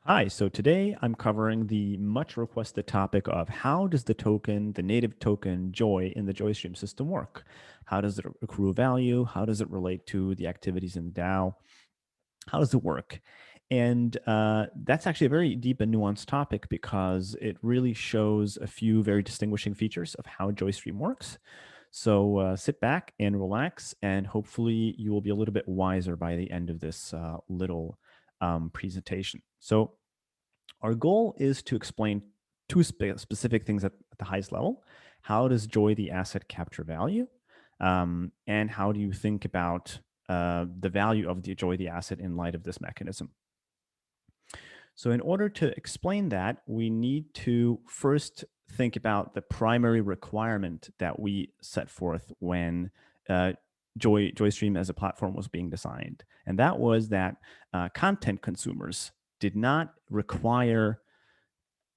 Hi, so today I'm covering the much requested topic of how does the native token Joy in the Joystream system work? How does it accrue value? How does it relate to the activities in the DAO? How does it work? And that's actually a very deep and nuanced topic because it really shows a few very distinguishing features of how Joystream works. So sit back and relax, and hopefully you will be a little bit wiser by the end of this little presentation. So our goal is to explain two specific things at the highest level. How does Joy the asset capture value? And how do you think about the value of the Joy the asset in light of this mechanism? So, in order to explain that, we need to first think about the primary requirement that we set forth when Joystream as a platform was being designed. And that was that content consumers did not require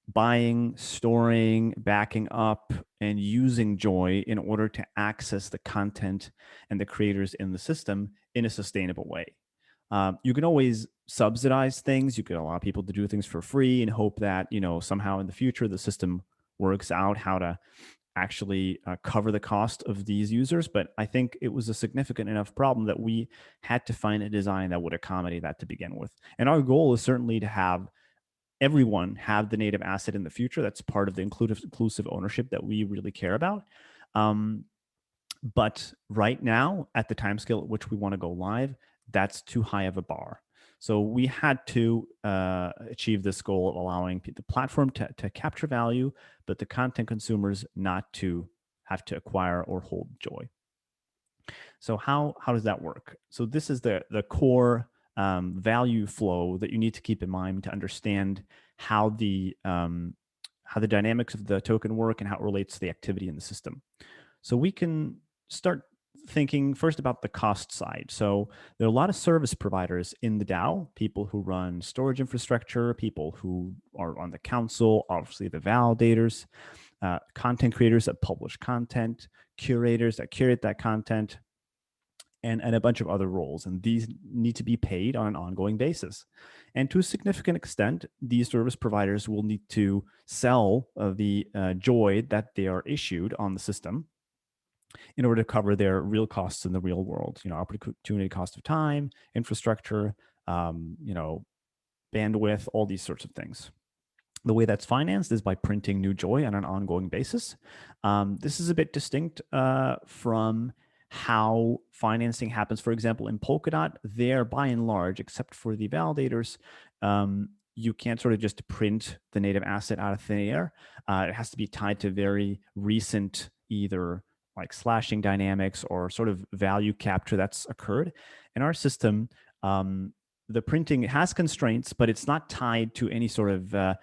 buying, storing, backing up, and using Joy in order to access the content and the creators in the system in a sustainable way. You can always subsidize things. You can allow people to do things for free and hope that somehow in the future the system works out how to actually cover the cost of these users. But I think it was a significant enough problem that we had to find a design that would accommodate that to begin with. And our goal is certainly to have everyone have the native asset in the future. That's part of the inclusive ownership that we really care about. Um, but right now, at the timescale at which we want to go live, that's too high of a bar. So we had to achieve this goal of allowing the platform to capture value, but the content consumers not to have to acquire or hold Joy. So how does that work? So this is the core value flow that you need to keep in mind to understand how the dynamics of the token work and how it relates to the activity in the system. So we can start thinking first about the cost side. So there are a lot of service providers in the DAO, people who run storage infrastructure, people who are on the council, obviously the validators, content creators that publish content, curators that curate that content, and a bunch of other roles. And these need to be paid on an ongoing basis. And to a significant extent, these service providers will need to sell the Joy that they are issued on the system in order to cover their real costs in the real world. Opportunity cost of time, infrastructure, bandwidth, all these sorts of things. The way that's financed is by printing new Joy on an ongoing basis. This is a bit distinct from how financing happens. For example, in Polkadot, there by and large, except for the validators, you can't sort of just print the native asset out of thin air. It has to be tied to very recent either like slashing dynamics or sort of value capture that's occurred. In our system, the printing has constraints, but it's not tied to any sort of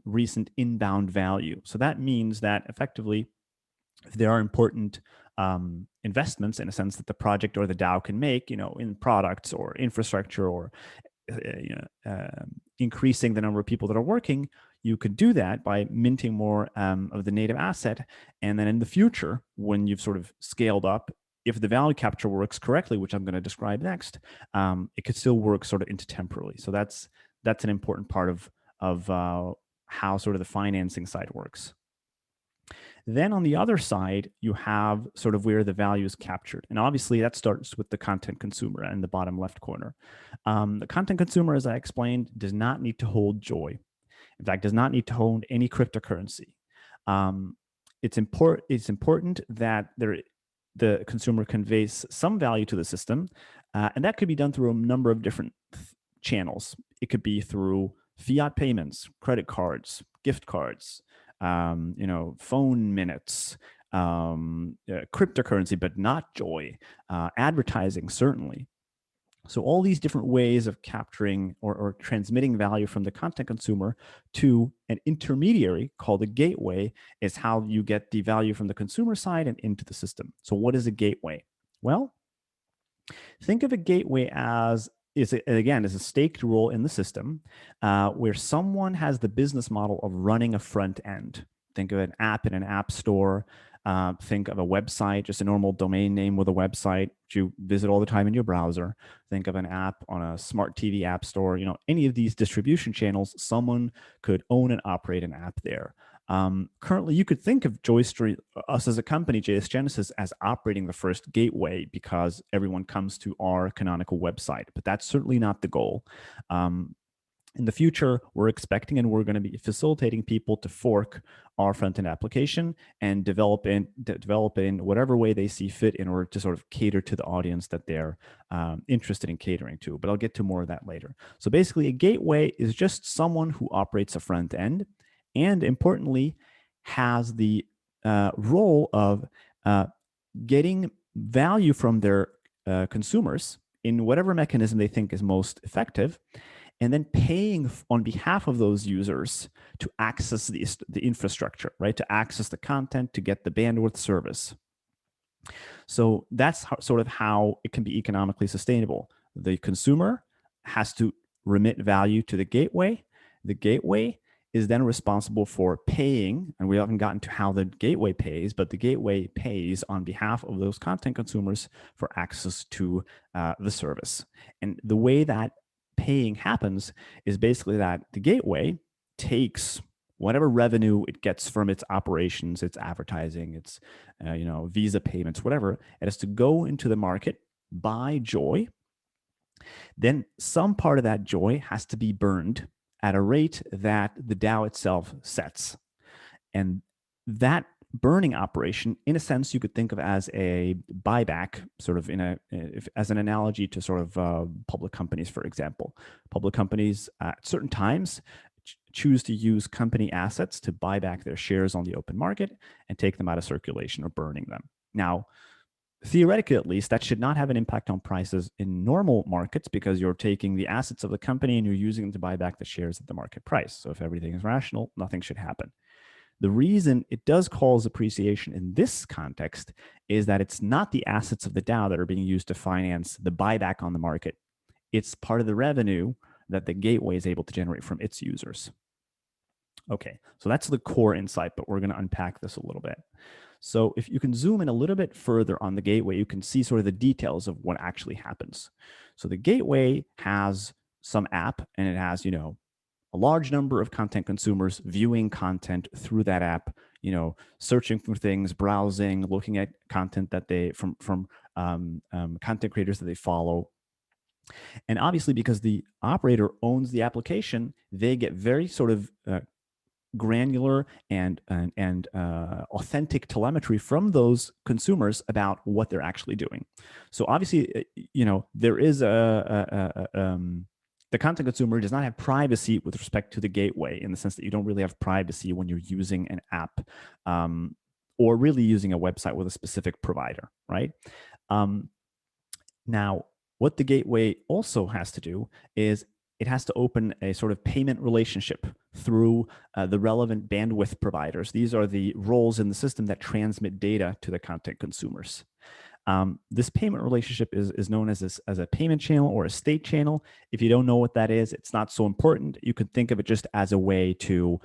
recent inbound value. So that means that effectively, if there are important investments in a sense that the project or the DAO can make, in products or infrastructure or increasing the number of people that are working, you could do that by minting more of the native asset. And then in the future, when you've sort of scaled up, if the value capture works correctly, which I'm going to describe next, it could still work sort of intertemporally. So that's an important part of how sort of the financing side works. Then on the other side, you have sort of where the value is captured. And obviously that starts with the content consumer in the bottom left corner. The content consumer, as I explained, does not need to hold Joy. In fact, does not need to hold any cryptocurrency. It's important that the consumer conveys some value to the system. And that could be done through a number of different channels. It could be through fiat payments, credit cards, gift cards, phone minutes, cryptocurrency, but not Joy, advertising, certainly. So all these different ways of capturing or transmitting value from the content consumer to an intermediary called a gateway is how you get the value from the consumer side and into the system. So what is a gateway? Well, think of a gateway as is a staked role in the system where someone has the business model of running a front end. Think of an app in an app store. Think of a website, just a normal domain name with a website that you visit all the time in your browser. Think of an app on a smart TV app store. Any of these distribution channels, someone could own and operate an app there. Currently, you could think of Joystream, us as a company, JS Genesis, as operating the first gateway because everyone comes to our canonical website, but that's certainly not the goal. In the future, we're expecting and we're going to be facilitating people to fork our front-end application and develop in whatever way they see fit in order to sort of cater to the audience that they're interested in catering to. But I'll get to more of that later. So basically, a gateway is just someone who operates a front end and, importantly, has the role of getting value from their consumers in whatever mechanism they think is most effective, and then paying on behalf of those users to access the infrastructure, right? To access the content, to get the bandwidth service. So that's sort of how it can be economically sustainable. The consumer has to remit value to the gateway. The gateway is then responsible for paying, and we haven't gotten to how the gateway pays, but the gateway pays on behalf of those content consumers for access to the service. And the way that paying happens is basically that the gateway takes whatever revenue it gets from its operations, its advertising, its Visa payments, whatever. It has to go into the market, buy joy. Then some part of that joy has to be burned at a rate that the DAO itself sets. And that burning operation, in a sense, you could think of as a buyback, sort of as an analogy to sort of public companies, for example. Public companies at certain times choose to use company assets to buy back their shares on the open market and take them out of circulation or burning them. Now, theoretically, at least, that should not have an impact on prices in normal markets because you're taking the assets of the company and you're using them to buy back the shares at the market price. So if everything is rational, nothing should happen. The reason it does cause appreciation in this context is that it's not the assets of the DAO that are being used to finance the buyback on the market. It's part of the revenue that the gateway is able to generate from its users. Okay, so that's the core insight, but we're going to unpack this a little bit. So if you can zoom in a little bit further on the gateway, you can see sort of the details of what actually happens. So the gateway has some app, and it has, a large number of content consumers viewing content through that app, searching for things, browsing, looking at content that they from content creators that they follow. And obviously, because the operator owns the application, they get very sort of granular and authentic telemetry from those consumers about what they're actually doing. So obviously, there is the content consumer does not have privacy with respect to the gateway, in the sense that you don't really have privacy when you're using an app or really using a website with a specific provider, right? Now, what the gateway also has to do is it has to open a sort of payment relationship through the relevant bandwidth providers. These are the roles in the system that transmit data to the content consumers. This payment relationship is known as a payment channel or a state channel. If you don't know what that is, it's not so important. You can think of it just as a way to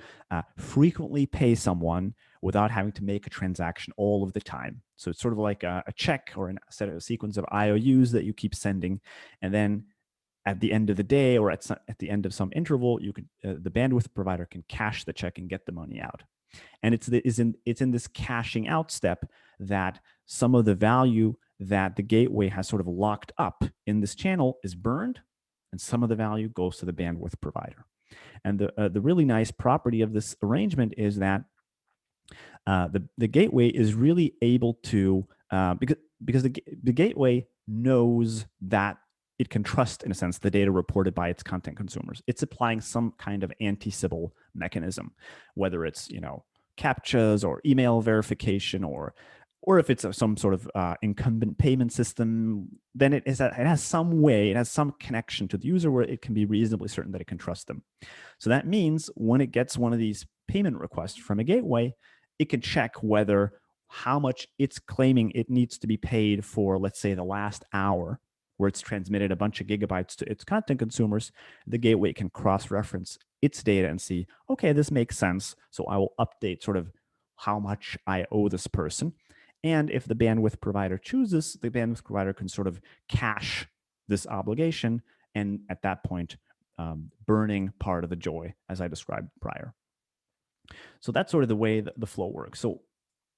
frequently pay someone without having to make a transaction all of the time. So it's sort of like a check or a sequence of IOUs that you keep sending, and then at the end of the day or at the end of some interval, you could the bandwidth provider can cash the check and get the money out. And it's in this cashing out step that some of the value that the gateway has sort of locked up in this channel is burned, and some of the value goes to the bandwidth provider. And the really nice property of this arrangement is that the gateway is really able to because the gateway knows that it can trust, in a sense, the data reported by its content consumers. It's applying some kind of anti-Sybil mechanism, whether it's CAPTCHAs or email verification, or if it's some sort of incumbent payment system. Then it has some way, it has some connection to the user where it can be reasonably certain that it can trust them. So that means when it gets one of these payment requests from a gateway, it can check whether how much it's claiming it needs to be paid for, let's say, the last hour, where it's transmitted a bunch of gigabytes to its content consumers. The gateway can cross-reference its data and see, okay, this makes sense. So I will update sort of how much I owe this person. And if the bandwidth provider chooses, the bandwidth provider can sort of cash this obligation, and at that point, burning part of the joy, as I described prior. So that's sort of the way that the flow works. So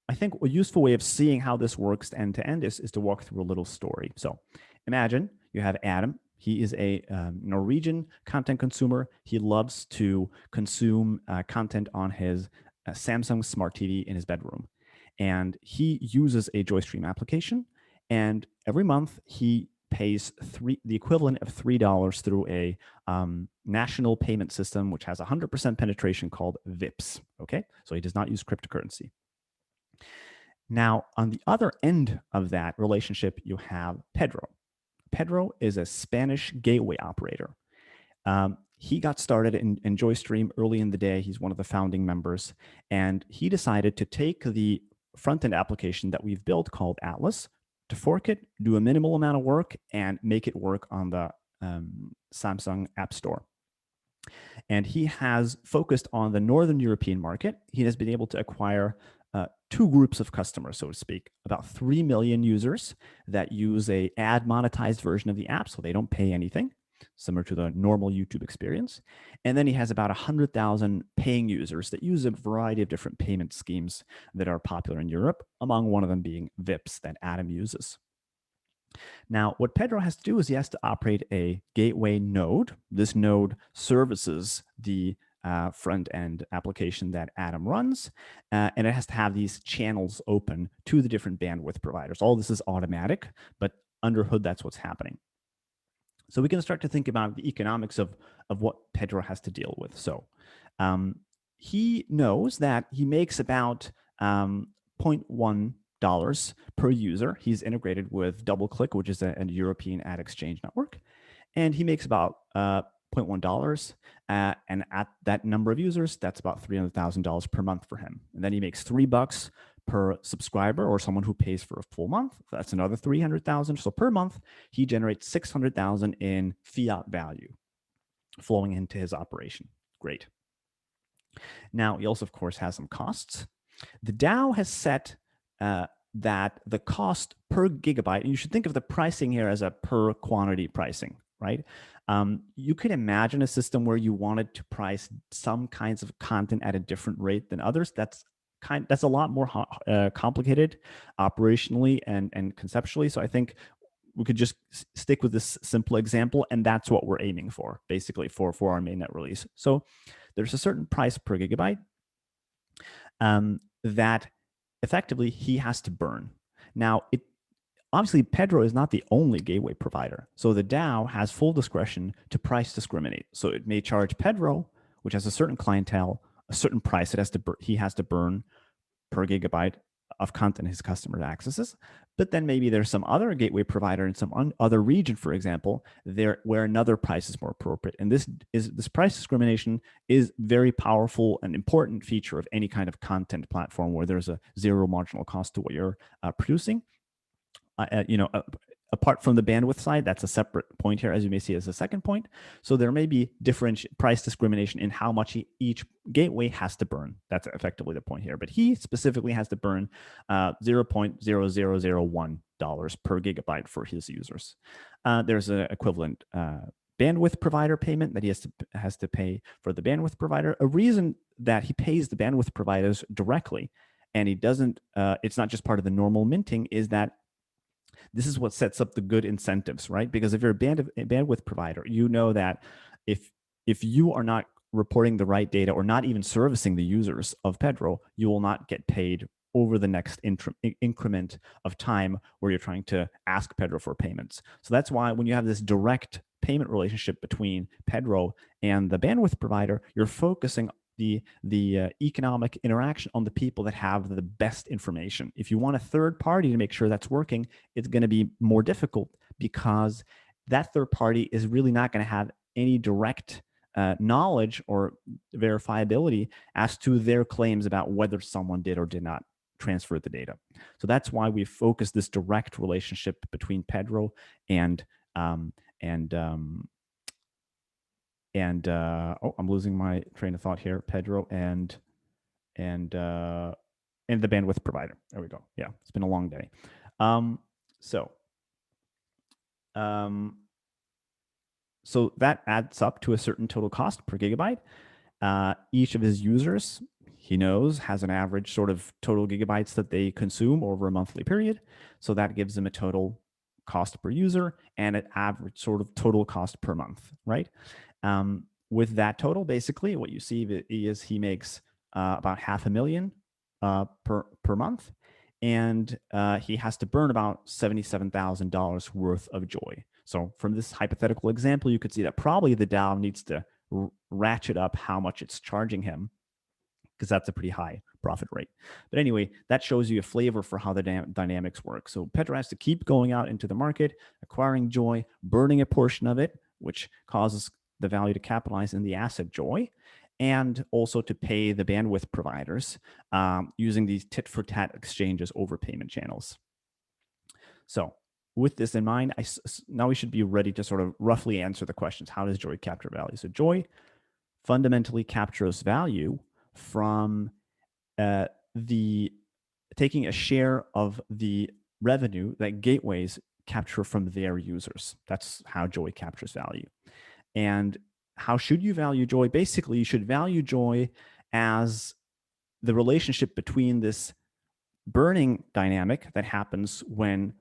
I think a useful way of seeing how this works end to end is to walk through a little story. So imagine you have Adam. He is a Norwegian content consumer. He loves to consume content on his Samsung Smart TV in his bedroom. And he uses a Joystream application. And every month he pays the equivalent of $3 through a national payment system, which has 100% penetration called VIPs. Okay, so he does not use cryptocurrency. Now, on the other end of that relationship, you have Pedro. Pedro is a Spanish gateway operator. He got started in Joystream early in the day. He's one of the founding members, and he decided to take the front-end application that we've built called Atlas, to fork it, do a minimal amount of work, and make it work on the Samsung App Store. And he has focused on the Northern European market. He has been able to acquire two groups of customers, so to speak, about 3 million users that use a ad monetized version of the app, so they don't pay anything, similar to the normal YouTube experience. And then he has about 100,000 paying users that use a variety of different payment schemes that are popular in Europe, among one of them being VIPs that Adam uses. Now, what Pedro has to do is he has to operate a gateway node. This node services the front-end application that Adam runs, and it has to have these channels open to the different bandwidth providers. All this is automatic, but under hood, that's what's happening. So we can start to think about the economics of what Pedro has to deal with. So he knows that he makes about $0.1 per user. He's integrated with DoubleClick, which is a European ad exchange network, and he makes about $0.1. And at that number of users, that's about $300,000 per month for him. And then he makes $3 per subscriber or someone who pays for a full month. That's another 300,000. So per month, he generates 600,000 in fiat value flowing into his operation. Great. Now, he also, of course, has some costs. The DAO has set that the cost per gigabyte, and you should think of the pricing here as a per quantity pricing, right? You could imagine a system where you wanted to price some kinds of content at a different rate than others. That's a lot more complicated operationally and conceptually. So I think we could just stick with this simple example, and that's what we're aiming for, basically, for our mainnet release. So there's a certain price per gigabyte that effectively he has to burn. Now, obviously, Pedro is not the only gateway provider. So the DAO has full discretion to price discriminate. So it may charge Pedro, which has a certain clientele, a certain price he has to burn per gigabyte of content his customer accesses. But then maybe there's some other gateway provider in some other region, for example, where another price is more appropriate. And this price discrimination is very powerful and important feature of any kind of content platform where there's a zero marginal cost to what you're producing. Apart from the bandwidth side, that's a separate point here, as you may see as a second point. So there may be different price discrimination in how much each gateway has to burn. That's effectively the point here. But he specifically has to burn $0.0001 per gigabyte for his users. There's an equivalent bandwidth provider payment that he has to pay for the bandwidth provider. A reason that he pays the bandwidth providers directly, and he doesn't, it's not just part of the normal minting, is that this is what sets up the good incentives, right? Because if you're a bandwidth provider, you know that if you are not reporting the right data or not even servicing the users of Pedro, you will not get paid over the next increment of time where you're trying to ask Pedro for payments. So that's why when you have this direct payment relationship between Pedro and the bandwidth provider, you're focusing the economic interaction on the people that have the best information. If you want a third party to make sure that's working, it's going to be more difficult because that third party is really not going to have any direct knowledge or verifiability as to their claims about whether someone did or did not transfer the data. So that's why we focus this direct relationship between Pedro and I'm losing my train of thought here. Pedro and and the bandwidth provider. There we go. Yeah, it's been a long day. Um, so that adds up to a certain total cost per gigabyte. Each of his users, he knows, has an average sort of total gigabytes that they consume over a monthly period. So that gives them a total cost per user and an average sort of total cost per month, right? With that total, basically, what you see is he makes about $500,000 per month, and he has to burn about $77,000 worth of joy. So from this hypothetical example, you could see that probably the DAO needs to ratchet up how much it's charging him, because that's a pretty high profit rate. But anyway, that shows you a flavor for how the dynamics work. So Pedro has to keep going out into the market, acquiring joy, burning a portion of it, which causes the value to capitalize in the asset joy, and also to pay the bandwidth providers using these tit-for-tat exchanges over payment channels. So with this in mind, now we should be ready to sort of roughly answer the questions. How does joy capture value? So joy fundamentally captures value from taking a share of the revenue that gateways capture from their users. That's how joy captures value. And how should you value joy? Basically, you should value joy as the relationship between this burning dynamic that happens when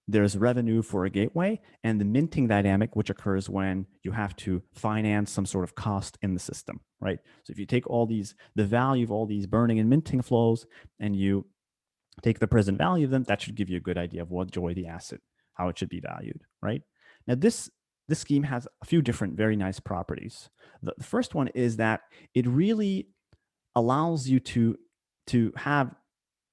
there's revenue for a gateway and the minting dynamic, which occurs when you have to finance some sort of cost in the system, right? So if you take the value of all these burning and minting flows, and you take the present value of them, that should give you a good idea of what joy, the asset, how it should be valued, right? Now, this scheme has a few different very nice properties. The first one is that it really allows you to have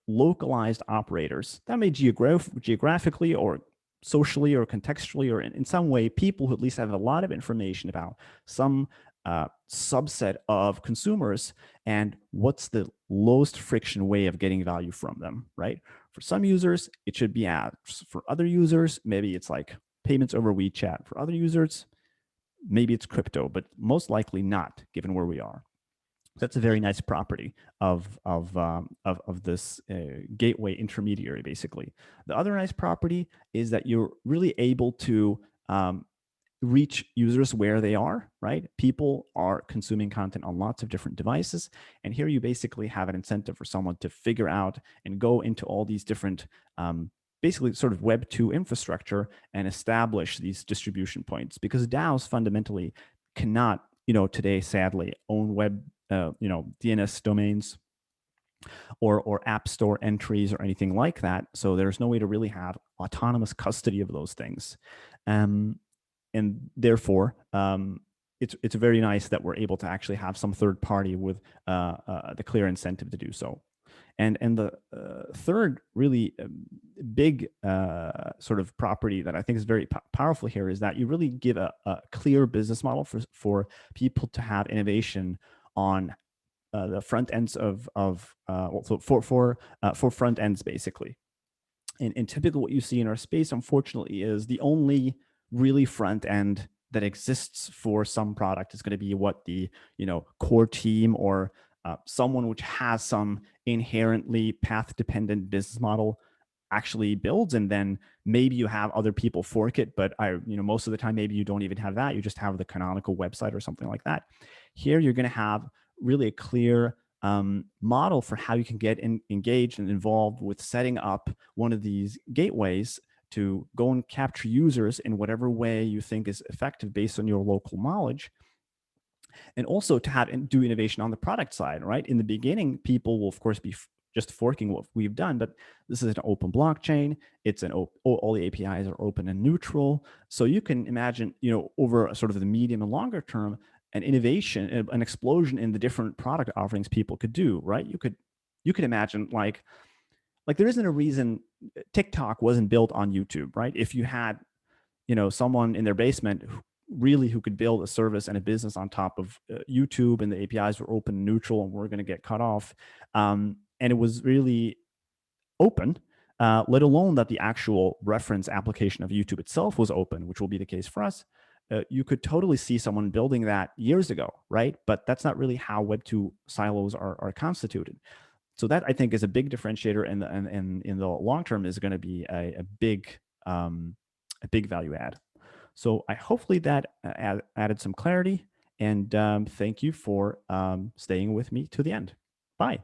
localized operators that may geographically or socially or contextually or in some way, people who at least have a lot of information about some subset of consumers and what's the lowest friction way of getting value from them, right? For some users, it should be ads. For other users, maybe it's like payments over WeChat. For other users, maybe it's crypto, but most likely not, given where we are. That's a very nice property of this gateway intermediary, basically. The other nice property is that you're really able to reach users where they are, right? People are consuming content on lots of different devices. And here you basically have an incentive for someone to figure out and go into all these different, basically sort of Web 2 infrastructure and establish these distribution points, because DAOs fundamentally cannot, today, sadly, own web DNS domains or app store entries or anything like that. So there's no way to really have autonomous custody of those things. And therefore, it's very nice that we're able to actually have some third party with the clear incentive to do so. And the third really big sort of property that I think is very powerful here is that you really give a clear business model for people to have innovation on the front ends for front ends, basically. And typically what you see in our space, unfortunately, is the only really front end that exists for some product is going to be what the core team or someone which has some inherently path-dependent business model actually builds, and then maybe you have other people fork it, but most of the time maybe you don't even have that. You just have the canonical website or something like that. Here you're going to have really a clear model for how you can get engaged and involved with setting up one of these gateways to go and capture users in whatever way you think is effective based on your local knowledge. And also to have and do innovation on the product side, right? In the beginning, people will, of course, be just forking what we've done, but this is an open blockchain. It's all the APIs are open and neutral. So you can imagine, over sort of the medium and longer term, an innovation, an explosion in the different product offerings people could do, right? You could imagine like there isn't a reason TikTok wasn't built on YouTube, right? If you had, someone in their basement who could build a service and a business on top of YouTube, and the APIs were open and neutral and we're going to get cut off. And it was really open, let alone that the actual reference application of YouTube itself was open, which will be the case for us. You could totally see someone building that years ago, right? But that's not really how Web 2 silos are constituted. So that I think is a big differentiator, and in the long term is going to be a big value add. So I hopefully that added some clarity, and thank you for staying with me to the end. Bye.